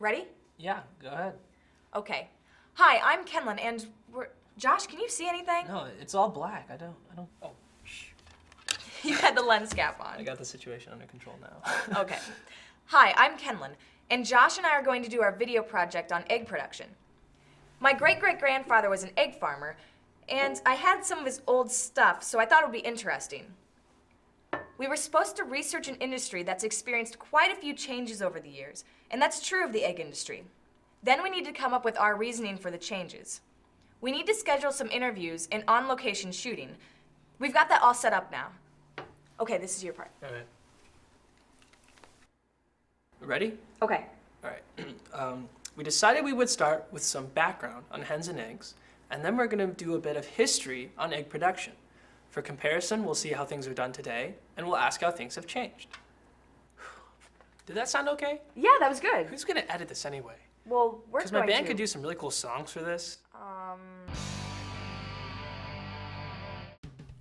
Ready? Yeah, go ahead. Okay. Hi, I'm Kenlin, and Josh, can you see anything? No, it's all black. I don't. Oh, shh. You had the lens cap on. I got the situation under control now. Okay. Hi, I'm Kenlin, and Josh and I are going to do our video project on egg production. My great-great-grandfather was an egg farmer, and I had some of his old stuff, so I thought it would be interesting. We were supposed to research an industry that's experienced quite a few changes over the years, and that's true of the egg industry. Then we need to come up with our reasoning for the changes. We need to schedule some interviews and on-location shooting. We've got that all set up now. Okay, this is your part. All right. Ready? Okay. All right. We decided we would start with some background on hens and eggs, and then we're going to do a bit of history on egg production. For comparison, we'll see how things are done today, and we'll ask how things have changed. Did that sound okay? Yeah, that was good. Who's going to edit this anyway? Well, we're going to. Because my band could do some really cool songs for this.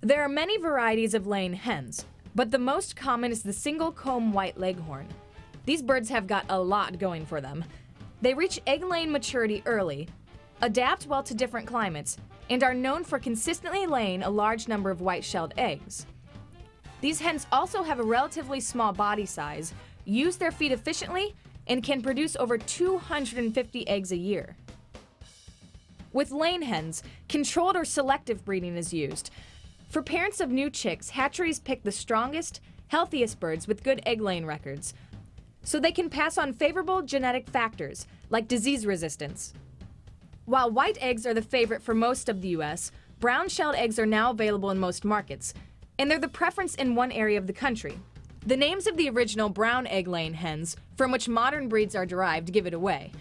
There are many varieties of laying hens, but the most common is the single-comb white leghorn. These birds have got a lot going for them. They reach egg-laying maturity early, adapt well to different climates, and are known for consistently laying a large number of white-shelled eggs. These hens also have a relatively small body size, use their feet efficiently, and can produce over 250 eggs a year. With laying hens, controlled or selective breeding is used. For parents of new chicks, hatcheries pick the strongest, healthiest birds with good egg-laying records, so they can pass on favorable genetic factors like disease resistance. While white eggs are the favorite for most of the U.S., brown-shelled eggs are now available in most markets, and they're the preference in one area of the country. The names of the original brown egg-laying hens, from which modern breeds are derived, give it away.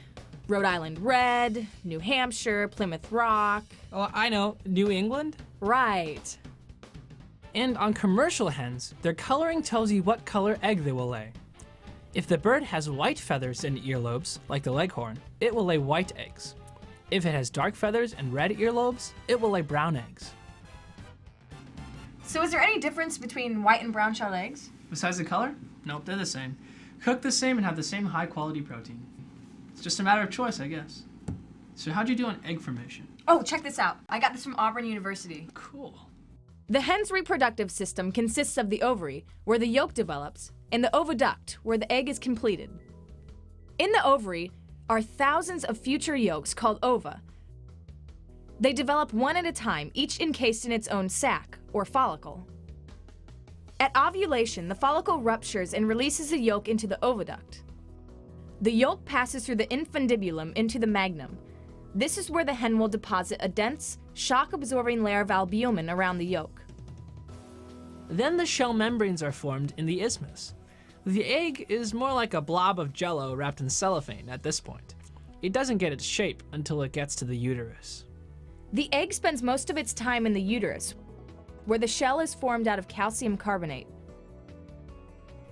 Rhode Island Red, New Hampshire, Plymouth Rock. Oh, I know. New England? Right. And on commercial hens, their coloring tells you what color egg they will lay. If the bird has white feathers and earlobes, like the leghorn, it will lay white eggs. If it has dark feathers and red earlobes, it will lay brown eggs. So is there any difference between white and brown-shelled eggs? Besides the color? Nope, they're the same. Cooked the same and have the same high-quality protein. It's just a matter of choice, I guess. So how'd you do on egg formation? Oh, check this out. I got this from Auburn University. Cool. The hen's reproductive system consists of the ovary, where the yolk develops, and the oviduct, where the egg is completed. In the ovary are thousands of future yolks called ova. They develop one at a time, each encased in its own sac, or follicle. At ovulation, the follicle ruptures and releases the yolk into the oviduct. The yolk passes through the infundibulum into the magnum. This is where the hen will deposit a dense, shock-absorbing layer of albumin around the yolk. Then the shell membranes are formed in the isthmus. The egg is more like a blob of jello wrapped in cellophane at this point. It doesn't get its shape until it gets to the uterus. The egg spends most of its time in the uterus, where the shell is formed out of calcium carbonate.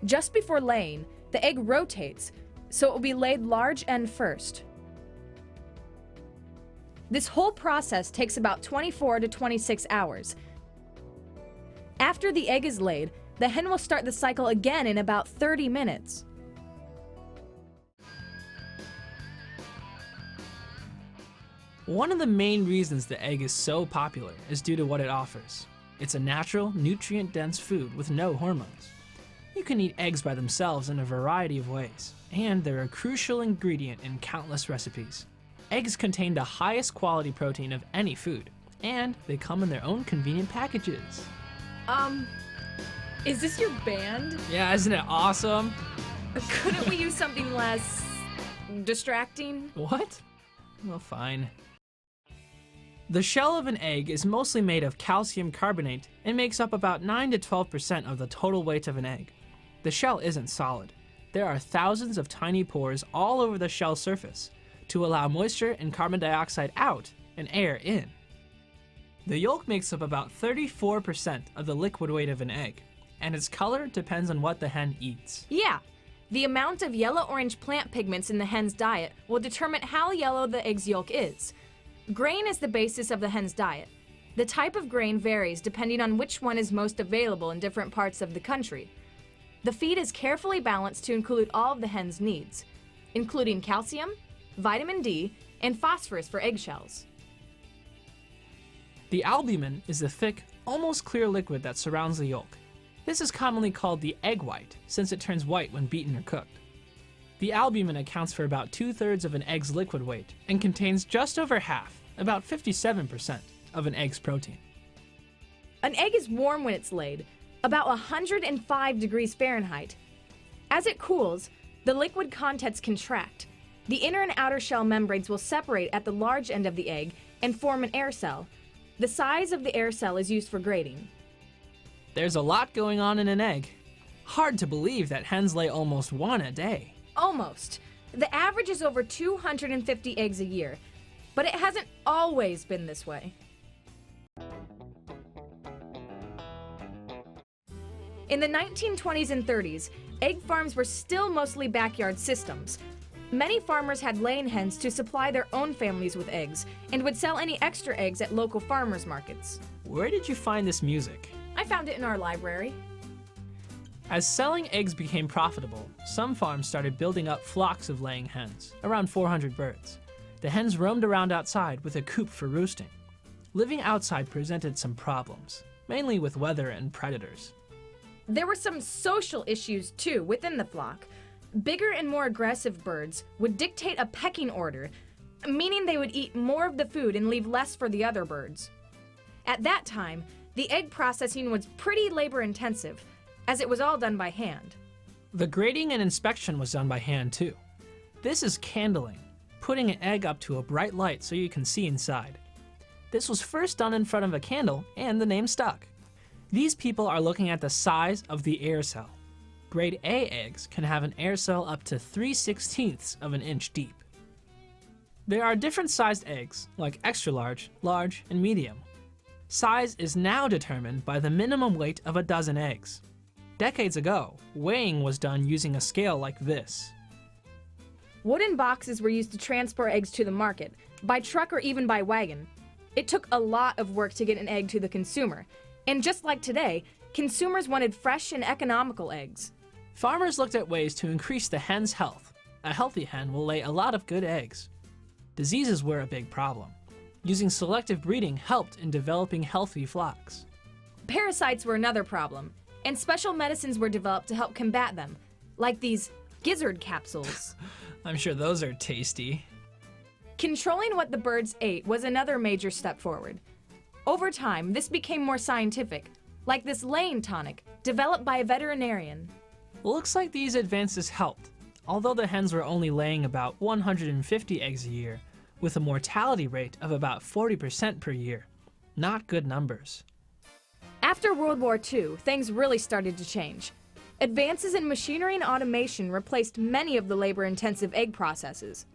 Just before laying, the egg rotates, so it will be laid large end first. This whole process takes about 24 to 26 hours. After the egg is laid, the hen will start the cycle again in about 30 minutes. One of the main reasons the egg is so popular is due to what it offers. It's a natural, nutrient-dense food with no hormones. You can eat eggs by themselves in a variety of ways, and they're a crucial ingredient in countless recipes. Eggs contain the highest quality protein of any food, and they come in their own convenient packages. Is this your band? Yeah, isn't it awesome? Couldn't we use something less distracting? What? Well, fine. The shell of an egg is mostly made of calcium carbonate and makes up about 9 to 12% of the total weight of an egg. The shell isn't solid. There are thousands of tiny pores all over the shell surface to allow moisture and carbon dioxide out and air in. The yolk makes up about 34% of the liquid weight of an egg, and its color depends on what the hen eats. Yeah. The amount of yellow-orange plant pigments in the hen's diet will determine how yellow the egg's yolk is. Grain is the basis of the hen's diet. The type of grain varies depending on which one is most available in different parts of the country. The feed is carefully balanced to include all of the hen's needs. including calcium, vitamin D, and phosphorus for eggshells. The albumin is the thick, almost clear liquid that surrounds the yolk. This is commonly called the egg white, since it turns white when beaten or cooked. The albumin accounts for about 2/3 of an egg's liquid weight and contains just over half, about 57%, of an egg's protein. An egg is warm when it's laid, about 105 degrees Fahrenheit. As it cools, the liquid contents contract. The inner and outer shell membranes will separate at the large end of the egg and form an air cell. The size of the air cell is used for grading. There's a lot going on in an egg. Hard to believe that hens lay almost one a day. Almost. The average is over 250 eggs a year, but it hasn't always been this way. In the 1920s and 30s, egg farms were still mostly backyard systems. Many farmers had laying hens to supply their own families with eggs and would sell any extra eggs at local farmers markets. Where did you find this music? I found it in our library. As selling eggs became profitable, some farms started building up flocks of laying hens, around 400 birds. The hens roamed around outside with a coop for roosting. Living outside presented some problems, mainly with weather and predators. There were some social issues, too, within the flock. Bigger and more aggressive birds would dictate a pecking order, meaning they would eat more of the food and leave less for the other birds. At that time, the egg processing was pretty labor-intensive, as it was all done by hand. The grading and inspection was done by hand, too. This is candling, putting an egg up to a bright light so you can see inside. This was first done in front of a candle, and the name stuck. These people are looking at the size of the air cell. Grade A eggs can have an air cell up to 3/16 of an inch deep. There are different sized eggs, like extra large, large, and medium. Size is now determined by the minimum weight of a dozen eggs. Decades ago, weighing was done using a scale like this. Wooden boxes were used to transport eggs to the market, by truck or even by wagon. It took a lot of work to get an egg to the consumer, and just like today, consumers wanted fresh and economical eggs. Farmers looked at ways to increase the hen's health. A healthy hen will lay a lot of good eggs. Diseases were a big problem. Using selective breeding helped in developing healthy flocks. Parasites were another problem, and special medicines were developed to help combat them, like these gizzard capsules. I'm sure those are tasty. Controlling what the birds ate was another major step forward. Over time, this became more scientific, like this laying tonic, developed by a veterinarian. Looks like these advances helped, although the hens were only laying about 150 eggs a year, with a mortality rate of about 40% per year. Not good numbers. After World War II, things really started to change. Advances in machinery and automation replaced many of the labor-intensive egg processes.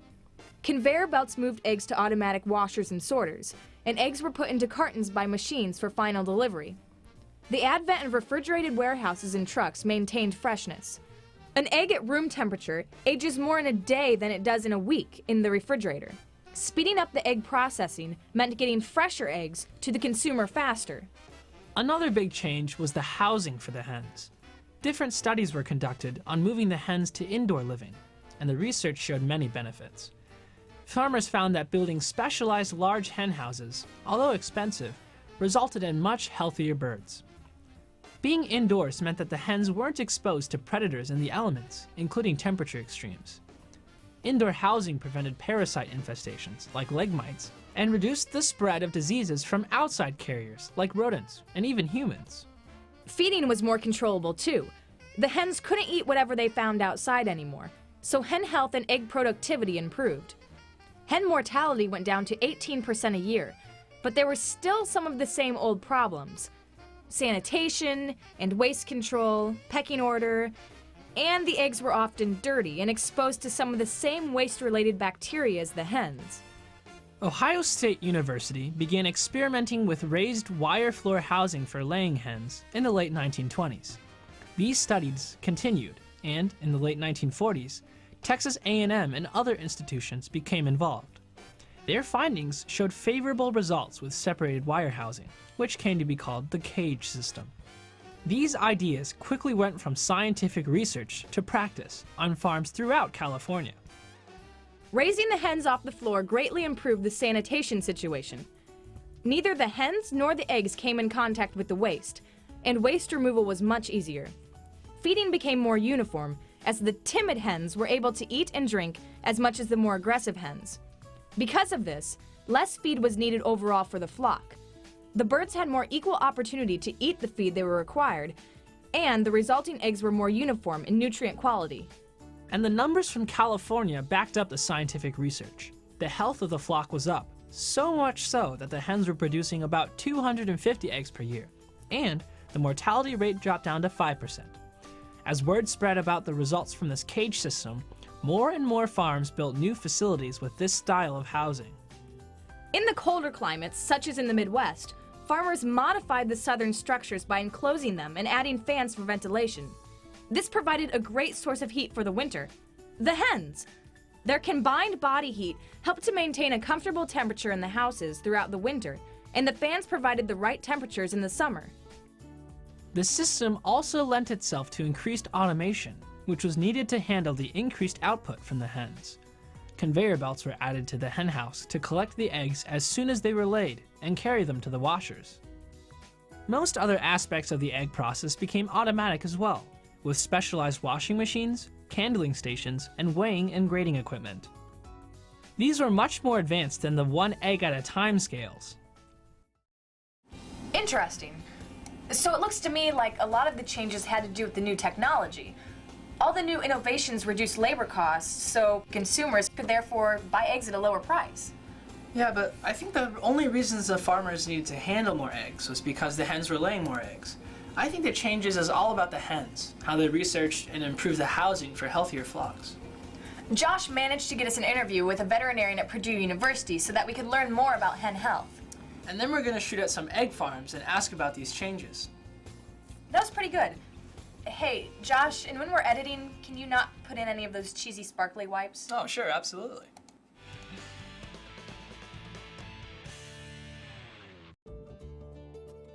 Conveyor belts moved eggs to automatic washers and sorters, and eggs were put into cartons by machines for final delivery. The advent of refrigerated warehouses and trucks maintained freshness. An egg at room temperature ages more in a day than it does in a week in the refrigerator. Speeding up the egg processing meant getting fresher eggs to the consumer faster. Another big change was the housing for the hens. Different studies were conducted on moving the hens to indoor living, and the research showed many benefits. Farmers found that building specialized large hen houses, although expensive, resulted in much healthier birds. Being indoors meant that the hens weren't exposed to predators in the elements, including temperature extremes. Indoor housing prevented parasite infestations, like leg mites, and reduced the spread of diseases from outside carriers, like rodents, and even humans. Feeding was more controllable too. The hens couldn't eat whatever they found outside anymore, so hen health and egg productivity improved. Hen mortality went down to 18% a year, but there were still some of the same old problems. Sanitation and waste control, pecking order, and the eggs were often dirty and exposed to some of the same waste-related bacteria as the hens. Ohio State University began experimenting with raised wire floor housing for laying hens in the late 1920s. These studies continued, and in the late 1940s, Texas A&M and other institutions became involved. Their findings showed favorable results with separated wire housing, which came to be called the cage system. These ideas quickly went from scientific research to practice on farms throughout California. Raising the hens off the floor greatly improved the sanitation situation. Neither the hens nor the eggs came in contact with the waste, and waste removal was much easier. Feeding became more uniform, as the timid hens were able to eat and drink as much as the more aggressive hens. Because of this, less feed was needed overall for the flock. The birds had more equal opportunity to eat the feed they were required, and the resulting eggs were more uniform in nutrient quality. And the numbers from California backed up the scientific research. The health of the flock was up, so much so that the hens were producing about 250 eggs per year, and the mortality rate dropped down to 5%. As word spread about the results from this cage system, more and more farms built new facilities with this style of housing. In the colder climates, such as in the Midwest, farmers modified the southern structures by enclosing them and adding fans for ventilation. This provided a great source of heat for the winter. The hens! Their combined body heat helped to maintain a comfortable temperature in the houses throughout the winter, and the fans provided the right temperatures in the summer. The system also lent itself to increased automation, which was needed to handle the increased output from the hens. Conveyor belts were added to the hen house to collect the eggs as soon as they were laid and carry them to the washers. Most other aspects of the egg process became automatic as well, with specialized washing machines, candling stations, and weighing and grading equipment. These were much more advanced than the one egg at a time scales. Interesting. So it looks to me like a lot of the changes had to do with the new technology. All the new innovations reduced labor costs, so consumers could therefore buy eggs at a lower price. Yeah, but I think the only reasons the farmers needed to handle more eggs was because the hens were laying more eggs. I think the changes is all about the hens, how they researched and improved the housing for healthier flocks. Josh managed to get us an interview with a veterinarian at Purdue University so that we could learn more about hen health. And then we're going to shoot at some egg farms and ask about these changes. That was pretty good. Hey, Josh, and when we're editing, can you not put in any of those cheesy sparkly wipes? Oh, sure, absolutely.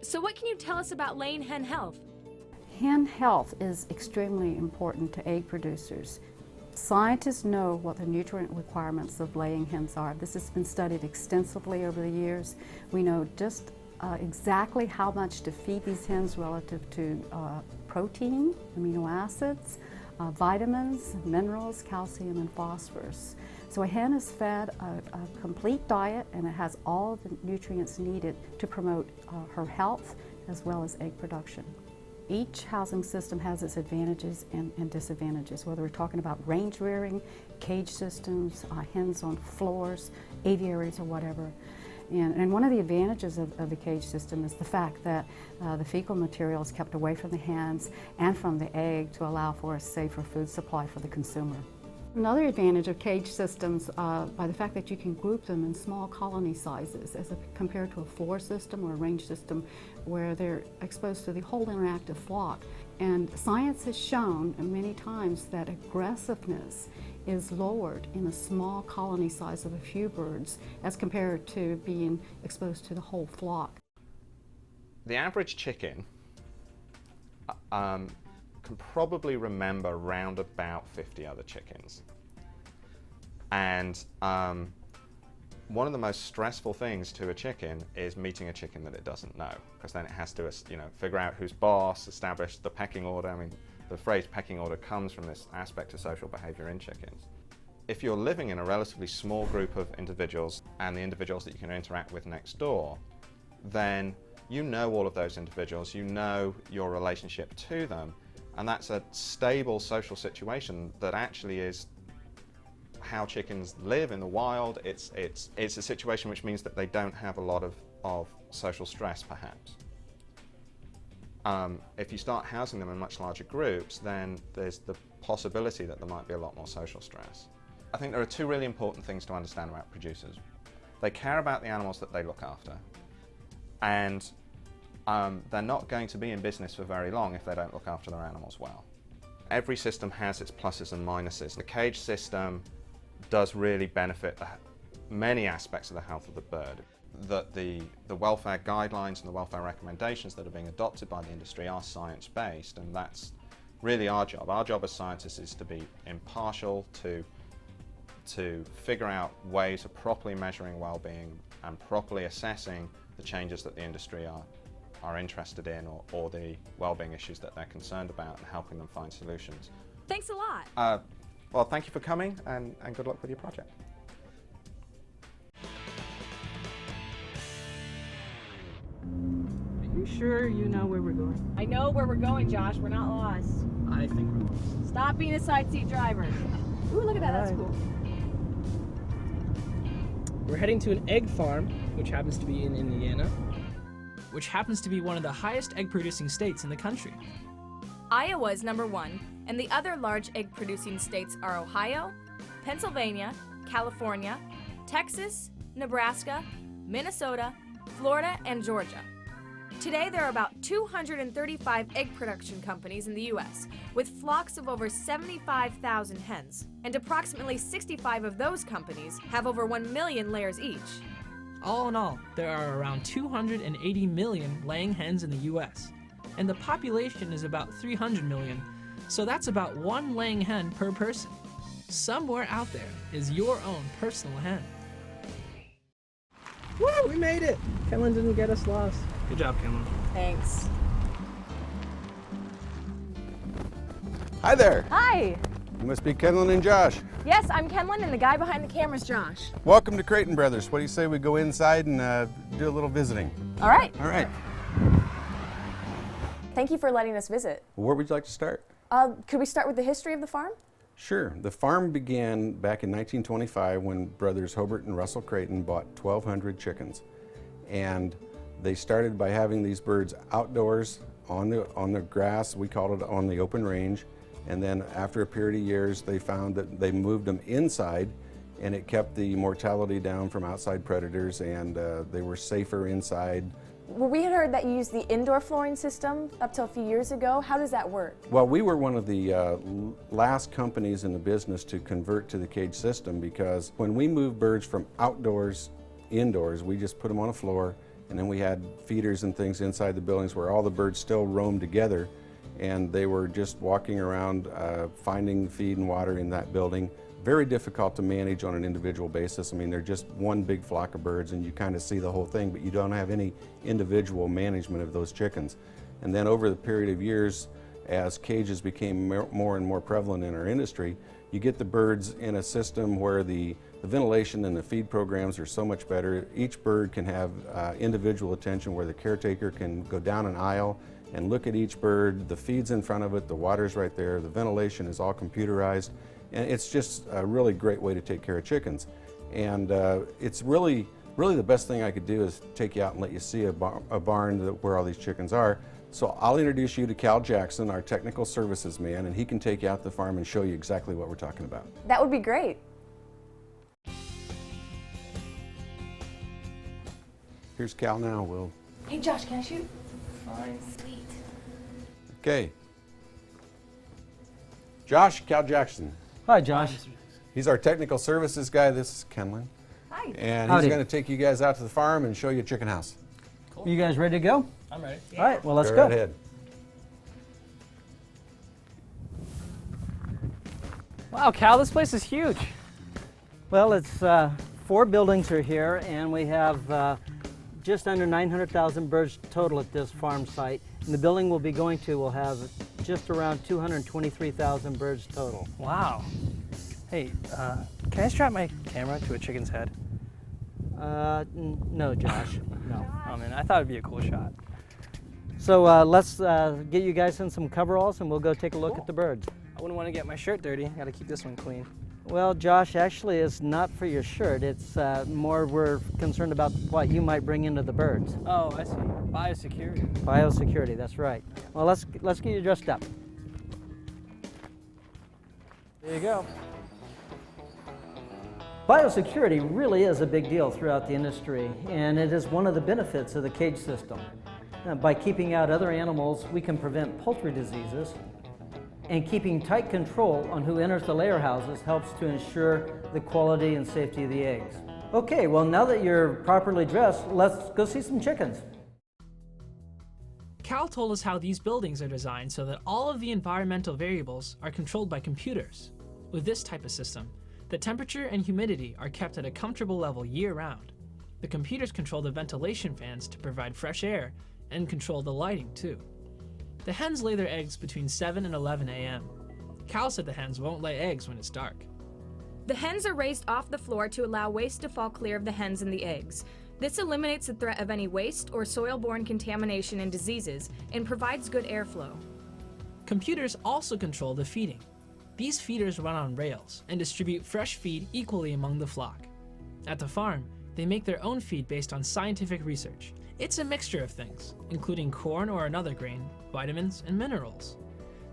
So what can you tell us about laying hen health? Hen health is extremely important to egg producers. Scientists know what the nutrient requirements of laying hens are. This has been studied extensively over the years. We know just exactly how much to feed these hens relative to protein, amino acids, vitamins, minerals, calcium, and phosphorus. So a hen is fed a complete diet, and it has all the nutrients needed to promote her health as well as egg production. Each housing system has its advantages and disadvantages, whether we're talking about range rearing, cage systems, hens on floors, aviaries, or whatever. And one of the advantages of the cage system is the fact that the fecal material is kept away from the hens and from the egg to allow for a safer food supply for the consumer. Another advantage of cage systems, by the fact that you can group them in small colony sizes as compared to a floor system or a range system where they're exposed to the whole interactive flock. And science has shown many times that aggressiveness is lowered in a small colony size of a few birds as compared to being exposed to the whole flock. The average chicken can probably remember round about 50 other chickens. And one of the most stressful things to a chicken is meeting a chicken that it doesn't know, because then it has to, figure out who's boss, establish the pecking order. I mean, the phrase pecking order comes from this aspect of social behavior in chickens. If you're living in a relatively small group of individuals and the individuals that you can interact with next door, then you know all of those individuals, you know your relationship to them, and that's a stable social situation that actually is how chickens live in the wild. It's a situation which means that they don't have a lot of social stress, perhaps. If you start housing them in much larger groups, then there's the possibility that there might be a lot more social stress. I think there are two really important things to understand about producers. They care about the animals that they look after, and they're not going to be in business for very long if they don't look after their animals well. Every system has its pluses and minuses. The cage system does really benefit many aspects of the health of the bird. The welfare guidelines and the welfare recommendations that are being adopted by the industry are science-based, and that's really our job. Our job as scientists is to be impartial, to to figure out ways of properly measuring well-being and properly assessing the changes that the industry are interested in, or the well-being issues that they're concerned about, and helping them find solutions. Thanks a lot. Well, thank you for coming, and good luck with your project. Are you sure you know where we're going? I know where we're going, Josh. We're not lost. I think we're lost. Stop being a side seat driver. Ooh, look at that. That's cool. We're heading to an egg farm, which happens to be in Indiana, which happens to be one of the highest egg-producing states in the country. Iowa is number 1, and the other large egg-producing states are Ohio, Pennsylvania, California, Texas, Nebraska, Minnesota, Florida, and Georgia. Today, there are about 235 egg production companies in the U.S., with flocks of over 75,000 hens, and approximately 65 of those companies have over 1 million layers each. All in all, there are around 280 million laying hens in the U.S., and the population is about 300 million, so that's about 1 laying hen per person. Somewhere out there is your own personal hen. Woo! We made it! Kenlin didn't get us lost. Good job, Kenlin. Thanks. Hi there. Hi. You must be Kenlin and Josh. Yes, I'm Kenlin, and the guy behind the camera is Josh. Welcome to Creighton Brothers. What do you say we go inside and do a little visiting? All right. All right. Thank you for letting us visit. Well, where would you like to start? Could we start with the history of the farm? Sure. The farm began back in 1925 when brothers Hobart and Russell Creighton bought 1,200 chickens. And they started by having these birds outdoors on the grass. We called it on the open range. And then after a period of years, they found that they moved them inside, and it kept the mortality down from outside predators, and they were safer inside. Well, we had heard that you used the indoor flooring system up till a few years ago. How does that work? Well, we were one of the last companies in the business to convert to the cage system, because when we moved birds from outdoors indoors, we just put them on a floor, and then we had feeders and things inside the buildings where all the birds still roamed together, and they were just walking around finding feed and water in that building. Very difficult to manage on an individual basis. I mean, they're just one big flock of birds, and you kind of see the whole thing, but you don't have any individual management of those chickens. And then over the period of years, as cages became more and more prevalent in our industry, you get the birds in a system where the ventilation and the feed programs are so much better. Each bird can have individual attention, where the caretaker can go down an aisle and look at each bird. The feed's in front of it, the water's right there, the ventilation is all computerized, and it's just a really great way to take care of chickens. And it's really the best thing I could do is take you out and let you see a barn where all these chickens are. So I'll introduce you to Cal Jackson, our technical services man, and he can take you out to the farm and show you exactly what we're talking about. That would be great. Here's Cal now. Hey, Josh, can I shoot? Fine. Sweet. Okay. Josh, Cal Jackson. Hi, Josh. He's our technical services guy. This is Kenlin. Hi. And Howdy. he's going to take you guys out to the farm and show you a chicken house. You guys ready to go? I'm ready. All right, well, let's Go go. right ahead. Wow, Cal, this place is huge. Well, it's 4 buildings are here, and we have just under 900,000 birds total at this farm site. And the building we'll be going to will have just around 223,000 birds total. Wow. Hey, can I strap my camera to a chicken's head? No, Josh, no. Oh man, I thought it'd be a cool shot. So let's get you guys in some coveralls, and we'll go take a look at the birds. I wouldn't want to get my shirt dirty. I gotta keep this one clean. Well, Josh, actually it's not for your shirt. It's more we're concerned about what you might bring into the birds. Oh, I see. Biosecurity. Biosecurity, that's right. Well, let's get you dressed up. There you go. Biosecurity really is a big deal throughout the industry, and it is one of the benefits of the cage system. By keeping out other animals, we can prevent poultry diseases, and keeping tight control on who enters the layer houses helps to ensure the quality and safety of the eggs. Okay, well, now that you're properly dressed, let's go see some chickens. Cal told us how these buildings are designed so that all of the environmental variables are controlled by computers. With this type of system, The temperature and humidity are kept at a comfortable level year-round. The computers control the ventilation fans to provide fresh air and control the lighting too. The hens lay their eggs between 7 and 11 a.m. Cal said the hens won't lay eggs when it's dark. The hens are raised off the floor to allow waste to fall clear of the hens and the eggs. This eliminates the threat of any waste or soil-borne contamination and diseases and provides good airflow. Computers also control the feeding. These feeders run on rails and distribute fresh feed equally among the flock. At the farm, they make their own feed based on scientific research. It's a mixture of things, including corn or another grain, vitamins, and minerals.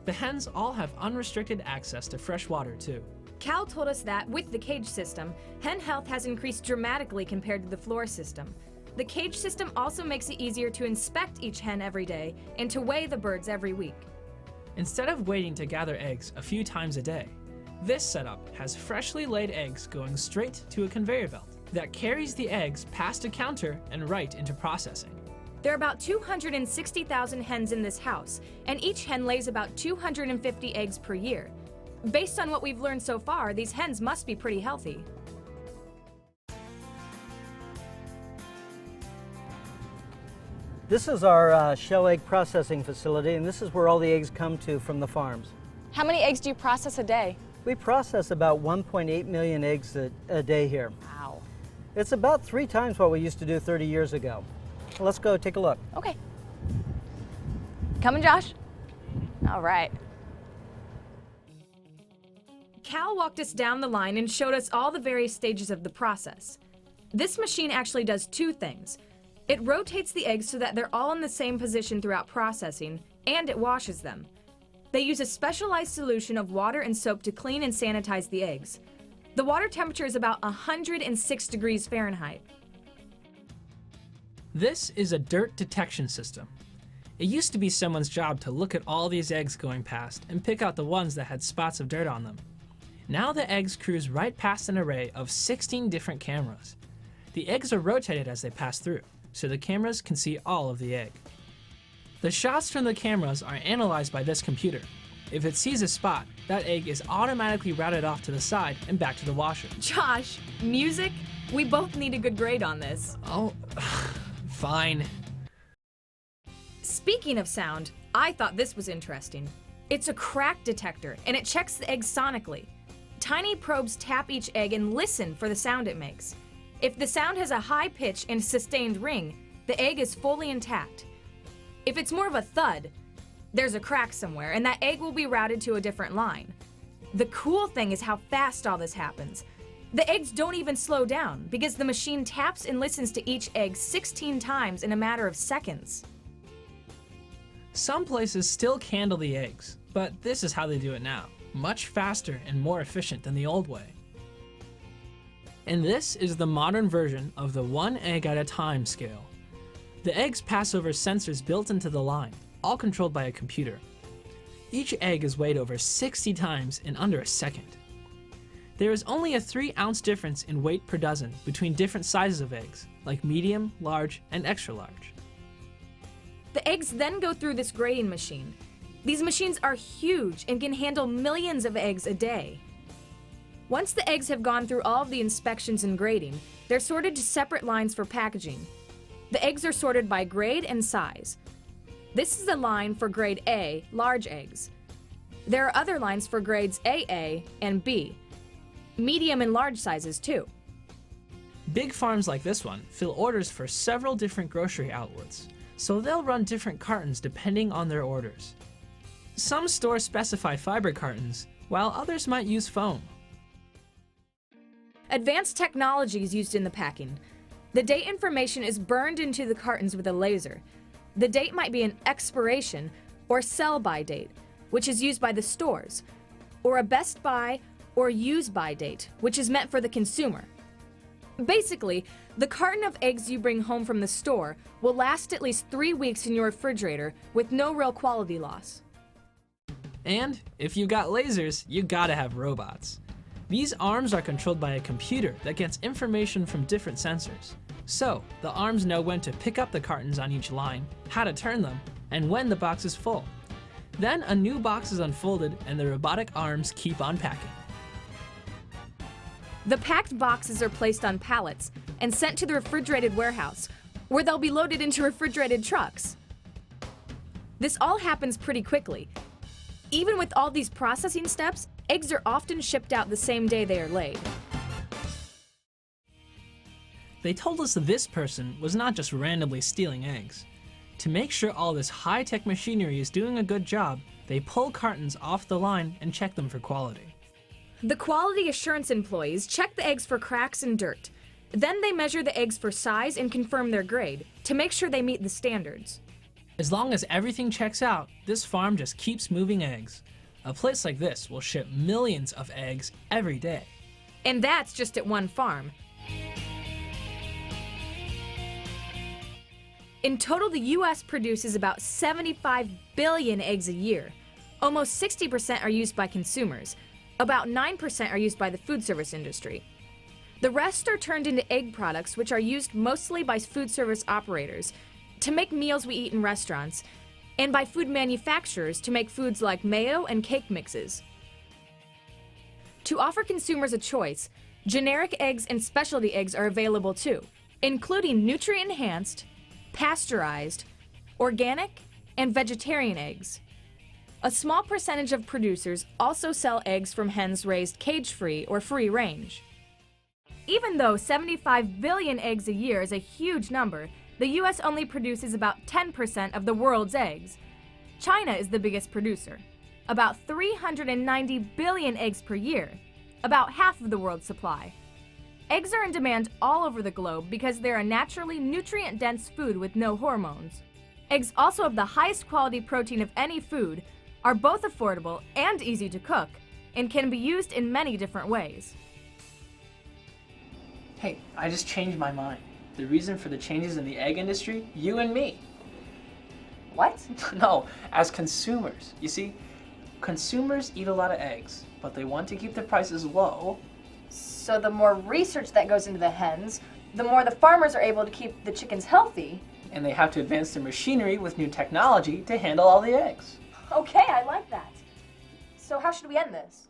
The hens all have unrestricted access to fresh water too. Cal told us that, with the cage system, hen health has increased dramatically compared to the floor system. The cage system also makes it easier to inspect each hen every day and to weigh the birds every week. Instead of waiting to gather eggs a few times a day, this setup has freshly laid eggs going straight to a conveyor belt that carries the eggs past a counter and right into processing. There are about 260,000 hens in this house, and each hen lays about 250 eggs per year. Based on what we've learned so far, these hens must be pretty healthy. This is our shell egg processing facility, and this is where all the eggs come to from the farms. How many eggs do you process a day? We process about 1.8 million eggs a day here. Wow. It's about 3 times what we used to do 30 years ago. Let's go take a look. Okay. Coming, Josh? All right. Cal walked us down the line and showed us all the various stages of the process. This machine actually does 2 things. It rotates the eggs so that they're all in the same position throughout processing, and it washes them. They use a specialized solution of water and soap to clean and sanitize the eggs. The water temperature is about 106 degrees Fahrenheit. This is a dirt detection system. It used to be someone's job to look at all these eggs going past and pick out the ones that had spots of dirt on them. Now the eggs cruise right past an array of 16 different cameras. The eggs are rotated as they pass through, so the cameras can see all of the egg. The shots from the cameras are analyzed by this computer. If it sees a spot, that egg is automatically routed off to the side and back to the washer. Josh, music? We both need a good grade on this. Oh, fine. Speaking of sound, I thought this was interesting. It's a crack detector, and it checks the eggs sonically. Tiny probes tap each egg and listen for the sound it makes. If the sound has a high pitch and sustained ring, the egg is fully intact. If it's more of a thud, there's a crack somewhere, and that egg will be routed to a different line. The cool thing is how fast all this happens. The eggs don't even slow down because the machine taps and listens to each egg 16 times in a matter of seconds. Some places still candle the eggs, but this is how they do it now. Much faster and more efficient than the old way. And this is the modern version of the 1 egg at a time scale. The eggs pass over sensors built into the line, all controlled by a computer. Each egg is weighed over 60 times in under a second. There is only a 3-ounce difference in weight per dozen between different sizes of eggs, like medium, large, and extra large. The eggs then go through this grading machine. These machines are huge and can handle millions of eggs a day. Once the eggs have gone through all of the inspections and grading, they're sorted to separate lines for packaging. The eggs are sorted by grade and size. This is the line for grade A, large eggs. There are other lines for grades AA and B, medium and large sizes too. Big farms like this one fill orders for several different grocery outlets, so they'll run different cartons depending on their orders. Some stores specify fiber cartons, while others might use foam. Advanced technology is used in the packing. The date information is burned into the cartons with a laser. The date might be an expiration or sell-by date, which is used by the stores, or a best by or use by date, which is meant for the consumer. Basically, the carton of eggs you bring home from the store will last at least 3 weeks in your refrigerator with no real quality loss. And if you got lasers, you gotta have robots. These arms are controlled by a computer that gets information from different sensors. So, the arms know when to pick up the cartons on each line, how to turn them, and when the box is full. Then a new box is unfolded and the robotic arms keep on packing. The packed boxes are placed on pallets and sent to the refrigerated warehouse, where they'll be loaded into refrigerated trucks. This all happens pretty quickly. Even with all these processing steps, eggs are often shipped out the same day they are laid. They told us this person was not just randomly stealing eggs. To make sure all this high-tech machinery is doing a good job, they pull cartons off the line and check them for quality. The quality assurance employees check the eggs for cracks and dirt. Then they measure the eggs for size and confirm their grade to make sure they meet the standards. As long as everything checks out, this farm just keeps moving eggs. A place like this will ship millions of eggs every day. And that's just at one farm. In total, the U.S. produces about 75 billion eggs a year. Almost 60% are used by consumers. About 9% are used by the food service industry. The rest are turned into egg products, which are used mostly by food service operators to make meals we eat in restaurants, and by food manufacturers to make foods like mayo and cake mixes. To offer consumers a choice, generic eggs and specialty eggs are available too, including nutrient-enhanced, pasteurized, organic, and vegetarian eggs. A small percentage of producers also sell eggs from hens raised cage-free or free-range. Even though 75 billion eggs a year is a huge number, the U.S. only produces about 10% of the world's eggs. China is the biggest producer, about 390 billion eggs per year, about half of the world's supply. Eggs are in demand all over the globe because they're a naturally nutrient-dense food with no hormones. Eggs also have the highest quality protein of any food, are both affordable and easy to cook, and can be used in many different ways. Hey, I just changed my mind. The reason for the changes in the egg industry, you and me. What? No, as consumers. You see, consumers eat a lot of eggs, but they want to keep the prices low. So the more research that goes into the hens, the more the farmers are able to keep the chickens healthy. And they have to advance their machinery with new technology to handle all the eggs. Okay, I like that. So how should we end this?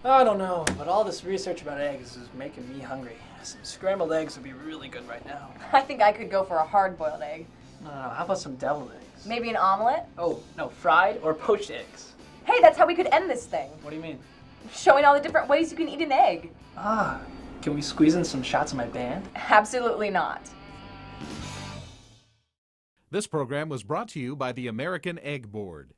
I don't know, but all this research about eggs is making me hungry. Some scrambled eggs would be really good right now. I think I could go for a hard-boiled egg. How about some deviled eggs? Maybe an omelet? Oh, no, fried or poached eggs. Hey, that's how we could end this thing. What do you mean? Showing all the different ways you can eat an egg. Can we squeeze in some shots of my band? Absolutely not. This program was brought to you by the American Egg Board.